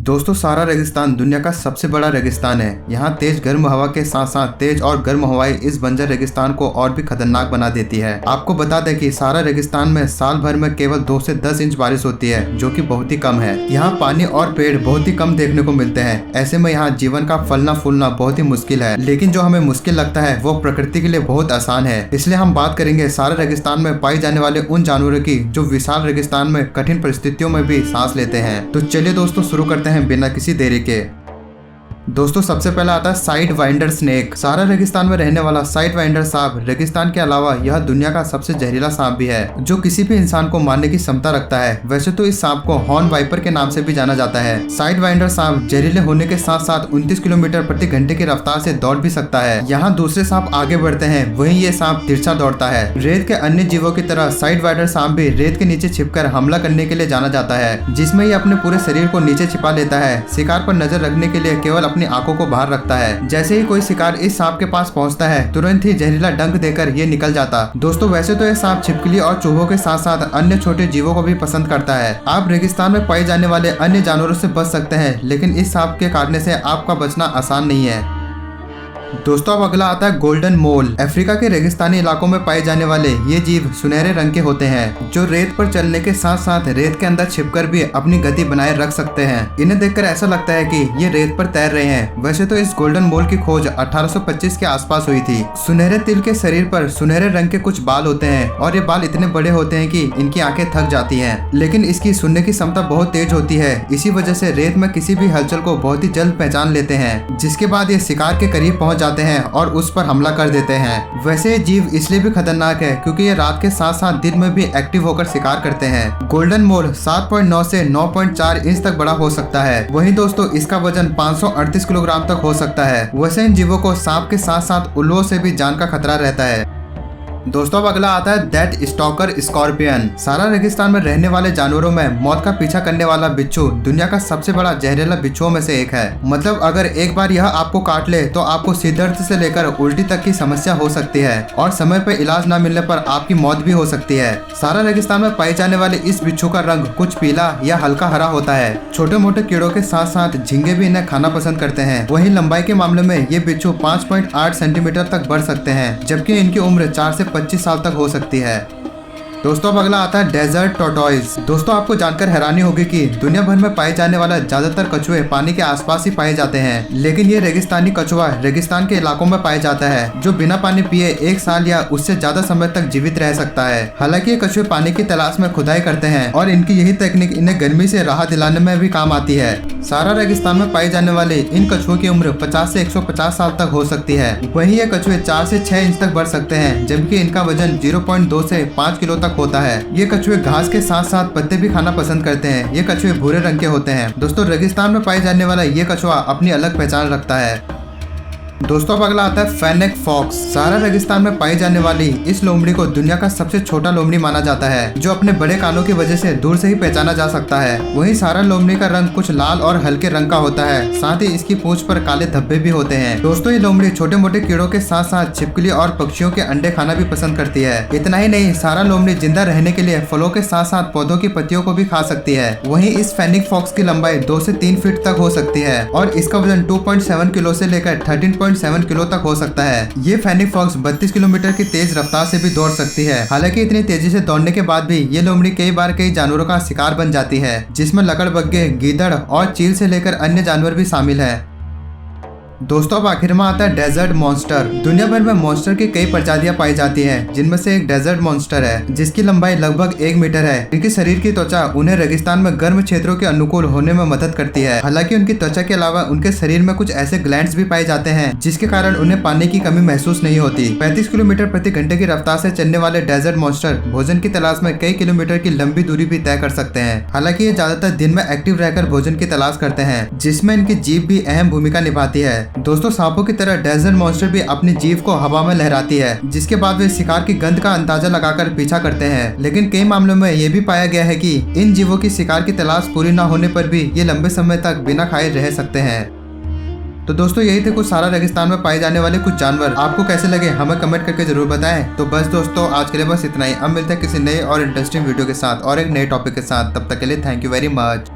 दोस्तों सारा रेगिस्तान दुनिया का सबसे बड़ा रेगिस्तान है। यहाँ तेज गर्म हवा के साथ साथ तेज और गर्म हवाएं इस बंजर रेगिस्तान को और भी खतरनाक बना देती है। आपको बता दें कि सारा रेगिस्तान में साल भर में केवल 2 से 10 इंच बारिश होती है, जो कि बहुत ही कम है। यहाँ पानी और पेड़ बहुत ही कम देखने को मिलते हैं। ऐसे में यहाँ जीवन का फलना फूलना बहुत ही मुश्किल है। लेकिन जो हमें मुश्किल लगता है वो प्रकृति के लिए बहुत आसान है। इसलिए हम बात करेंगे सारा रेगिस्तान में पाए जाने वाले उन जानवरों की जो विशाल रेगिस्तान में कठिन परिस्थितियों में भी सांस लेते हैं। तो चलिए दोस्तों शुरू करते हैं बिना किसी देरी के। दोस्तों सबसे पहला आता है साइड वाइंडर स्नेक। सारा रेगिस्तान में रहने वाला साइड वाइंडर सांप रेगिस्तान के अलावा यह दुनिया का सबसे जहरीला सांप भी है, जो किसी भी इंसान को मारने की क्षमता रखता है। वैसे तो इस सांप को हॉर्न वाइपर के नाम से भी जाना जाता है। साइड वाइंडर सांप जहरीले होने के साथ साथ 29 किलोमीटर प्रति घंटे की रफ्तार से दौड़ भी सकता है। यहाँ दूसरे सांप आगे बढ़ते हैं, वहीं ये सांप तिरछा दौड़ता है। रेत के अन्य जीवों की तरह साइड वाइंडर सांप भी रेत के नीचे छिपकर हमला करने के लिए जाना जाता है, जिसमें ये अपने पूरे शरीर को नीचे छिपा लेता है। शिकार पर नजर रखने के लिए केवल अपनी आंखों को बाहर रखता है। जैसे ही कोई शिकार इस सांप के पास पहुंचता है, तुरंत ही जहरीला डंक देकर ये निकल जाता। दोस्तों वैसे तो यह सांप छिपकली और चूहों के साथ साथ अन्य छोटे जीवों को भी पसंद करता है। आप रेगिस्तान में पाए जाने वाले अन्य जानवरों से बच सकते हैं, लेकिन इस सांप के काटने से आपका बचना आसान नहीं है। दोस्तों अब अगला आता है गोल्डन मोल। अफ्रीका के रेगिस्तानी इलाकों में पाए जाने वाले ये जीव सुनहरे रंग के होते हैं, जो रेत पर चलने के साथ साथ रेत के अंदर छिपकर भी अपनी गति बनाए रख सकते हैं। इन्हें देखकर ऐसा लगता है कि ये रेत पर तैर रहे हैं। वैसे तो इस गोल्डन मोल की खोज 1825 के आसपास हुई थी। सुनहरे तिल के शरीर पर सुनहरे रंग के कुछ बाल होते हैं और ये बाल इतने बड़े होते हैं कि इनकी आंखें थक जाती हैं। लेकिन इसकी सुनने की क्षमता बहुत तेज होती है। इसी वजह से रेत में किसी भी हलचल को बहुत ही जल्द पहचान लेते हैं, जिसके बाद ये शिकार के करीब पहुंच जाते हैं और उस पर हमला कर देते हैं। वैसे ये जीव इसलिए भी खतरनाक है क्योंकि ये रात के साथ साथ दिन में भी एक्टिव होकर शिकार करते हैं। गोल्डन मोल 7.9 से 9.4 इंच तक बड़ा हो सकता है। वहीं दोस्तों इसका वजन 538 किलोग्राम तक हो सकता है। वैसे इन जीवों को सांप के साथ साथ उल्लुओं से भी जान का खतरा रहता है। दोस्तों अब अगला आता है दैट स्टॉकर स्कॉर्पियन। सारा रेगिस्तान में रहने वाले जानवरों में मौत का पीछा करने वाला बिच्छू दुनिया का सबसे बड़ा जहरीला बिच्छुओं में से एक है। मतलब अगर एक बार यह आपको काट ले तो आपको सिर दर्द से लेकर उल्टी तक की समस्या हो सकती है और समय पर इलाज न मिलने पर आपकी मौत भी हो सकती है। सारा रेगिस्तान में पाए जाने वाले इस बिच्छू का रंग कुछ पीला या हल्का हरा होता है। छोटे मोटे कीड़ों के साथ साथ झींगे भी इन्हें खाना पसंद करते हैं। वहीं लंबाई के मामले में ये बिच्छू 5.8 सेंटीमीटर तक बढ़ सकते हैं, जबकि इनकी उम्र 4 से 25 साल तक हो सकती है। दोस्तों अब अगला आता है डेजर्ट टॉर्टोइज। दोस्तों आपको जानकर हैरानी होगी कि दुनिया भर में पाए जाने वाला ज्यादातर कछुए पानी के आसपास ही पाए जाते हैं, लेकिन ये रेगिस्तानी कछुआ रेगिस्तान के इलाकों में पाया जाता है, जो बिना पानी पिए 1 साल या उससे ज्यादा समय तक जीवित रह सकता है। हालांकि ये कछुए पानी की तलाश में खुदाई करते हैं और इनकी यही तकनीक इन्हें गर्मी से राहत दिलाने में भी काम आती है। सारा रेगिस्तान में पाए जाने वाले इन कछुओं की उम्र 50 से 150 साल तक हो सकती है। वहीं ये कछुए 4 से 6 इंच तक बढ़ सकते हैं, जबकि इनका वजन 0.2 से 5 किलो तक होता है। ये कछुए घास के साथ साथ पत्ते भी खाना पसंद करते हैं। ये कछुए भूरे रंग के होते हैं। दोस्तों रेगिस्तान में पाए जाने वाला ये कछुआ अपनी अलग पहचान रखता है। दोस्तों अब अगला आता है फेनेक फॉक्स। सारा रेगिस्तान में पाई जाने वाली इस लोमड़ी को दुनिया का सबसे छोटा लोमड़ी माना जाता है, जो अपने बड़े कानों की वजह से दूर से ही पहचाना जा सकता है। वहीं सारा लोमड़ी का रंग कुछ लाल और हल्के रंग का होता है, साथ ही इसकी पूंछ पर काले धब्बे भी होते हैं। दोस्तों ये लोमड़ी छोटे मोटे कीड़ों के साथ साथ छिपकली और पक्षियों के अंडे खाना भी पसंद करती है। इतना ही नहीं, सारा लोमड़ी जिंदा रहने के लिए फलों के साथ साथ पौधों की पत्तियों को भी खा सकती है। वहीं इस फेनिक फॉक्स की लंबाई 2 से 3 फीट तक हो सकती है और इसका वजन 2.7 किलो से लेकर 13.7 किलो तक हो सकता है। ये फेनिक फॉक्स 32 किलोमीटर की तेज रफ्तार से भी दौड़ सकती है। हालांकि इतनी तेजी से दौड़ने के बाद भी ये लोमड़ी कई बार कई जानवरों का शिकार बन जाती है, जिसमें लकड़बग्घे, गीदड़ और चील से लेकर अन्य जानवर भी शामिल है। दोस्तों अब आखिर में आता है डेजर्ट मॉन्स्टर। दुनिया भर में मॉन्स्टर की कई प्रजातियां पाई जाती हैं, जिनमें से एक डेजर्ट मॉन्स्टर है, जिसकी लंबाई लगभग 1 मीटर है। इनके शरीर की त्वचा उन्हें रेगिस्तान में गर्म क्षेत्रों के अनुकूल होने में मदद करती है। हालांकि उनकी त्वचा के अलावा उनके शरीर में कुछ ऐसे ग्लैंड्स भी पाए जाते हैं, जिसके कारण उन्हें पानी की कमी महसूस नहीं होती। 35 किलोमीटर प्रति घंटे की रफ्तार से चलने वाले डेजर्ट मॉन्स्टर भोजन की तलाश में कई किलोमीटर की लंबी दूरी भी तय कर सकते हैं। हालांकि ये ज्यादातर दिन में एक्टिव रहकर भोजन की तलाश करते हैं, जिसमें इनकी जीभ भी अहम भूमिका निभाती है। दोस्तों सांपों की तरह डेजर्ट मॉन्स्टर भी अपनी जीभ को हवा में लहराती है, जिसके बाद वे शिकार की गंध का अंदाजा लगाकर पीछा करते हैं। लेकिन कई मामलों में ये भी पाया गया है कि इन जीवों की शिकार की तलाश पूरी न होने पर भी ये लंबे समय तक बिना खाए रह सकते हैं। तो दोस्तों यही थे कुछ सारा रेगिस्तान में पाए जाने वाले कुछ जानवर। आपको कैसे लगे हमें कमेंट करके जरूर बताएं। तो बस दोस्तों आज के लिए बस इतना ही। अब मिलते हैं किसी नए और इंटरेस्टिंग वीडियो के साथ और एक नए टॉपिक के साथ। तब तक के लिए थैंक यू वेरी मच।